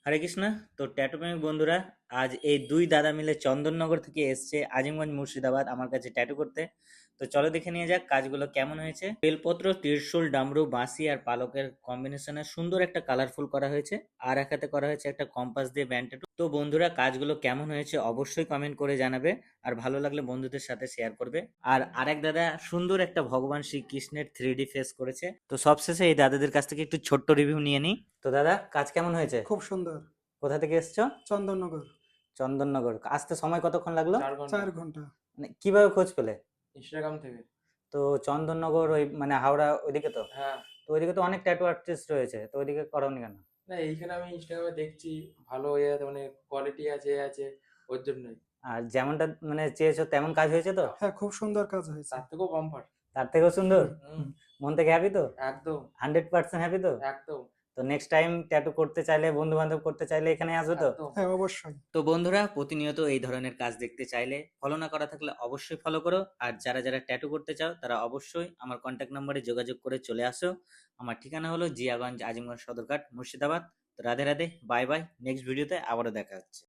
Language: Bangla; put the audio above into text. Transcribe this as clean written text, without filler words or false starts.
হরে কৃষ্ণ। তো ট্যাটু প্রেমিক বন্ধুরা, আজ এই দুই দাদা মিলে চন্দননগর থেকে এসছে আজিমগঞ্জ মুর্শিদাবাদ আমার কাছে ট্যাটু করতে। তো চলো দেখে নিয়ে যাক কাজগুলো কেমন হয়েছে। বেলপত্র, ত্রিশূল, ডামরু, বাঁশি আর পালকের কম্বিনেশনে সুন্দর একটা কালারফুল করা হয়েছে। আর এক হাতে করা হয়েছে একটা কম্পাস দিয়ে ব্যান্ড ট্যাটু। তো বন্ধুরা, কাজগুলো কেমন হয়েছে অবশ্যই কমেন্ট করে জানাবে, আর ভালো লাগলে বন্ধুদের সাথে শেয়ার করবে। আর আরেক দাদা সুন্দর একটা ভগবান শ্রীকৃষ্ণের 3D ফেস করেছে। তো সবশেষে এই দাদাদের কাছ থেকে একটু ছোট্ট রিভিউ নিয়ে নিই। তো দাদা, কাজ কেমন হয়েছে? খুব সুন্দর। কোথা থেকে এসছো? চন্দননগর। চন্দননগর। আসতে সময় কতক্ষণ লাগলো? 4 ঘন্টা। 4 ঘন্টা। মানে কিভাবে খোঁজ পেলে? ইনস্টাগ্রাম থেকে। তো চন্দননগর ওই মানে হাওড়া ওইদিকে তো? হ্যাঁ। তো ওইদিকে তো অনেক ট্যাটু আর্টিস্ট রয়েছে, তো ওইদিকে করোনি কেন? না, এইখানে আমি ইনস্টাগ্রামে দেখছি ভালো হয়ে আছে, মানে কোয়ালিটি আছে ওর জন্যই। আর যেমনটা মানে চেয়েছো তেমন কাজ হয়েছে তো? হ্যাঁ, খুব সুন্দর কাজ হয়েছে। তার থেকেও কমফর্ট। তার থেকেও সুন্দর? হুম। মন থেকে হ্যাপি তো? একদম। 100% হ্যাপি তো? একদম। তো নেক্সট টাইম ট্যাটু করতে চাইলে, বন্ধু বান্ধব করতে চাইলে এখানে আসবে তো? একদম। হ্যাঁ, অবশ্যই। তো বন্ধুরা, প্রতিনিয়ত এই ধরনের কাজ দেখতে চাইলে, ফলো না করা থাকলে অবশ্যই ফলো করো। আর যারা যারা ট্যাটু করতে চাও তারা অবশ্যই আমার কন্ট্যাক্ট নম্বরে যোগাযোগ করে চলে আসো। আমার ঠিকানা হলো জিয়াগঞ্জ, আজিমগঞ্জ সদরঘাট, মুর্শিদাবাদ। তো Radhe Radhe, bye bye. Next ভিডিওতে আবারও দেখা হচ্ছে।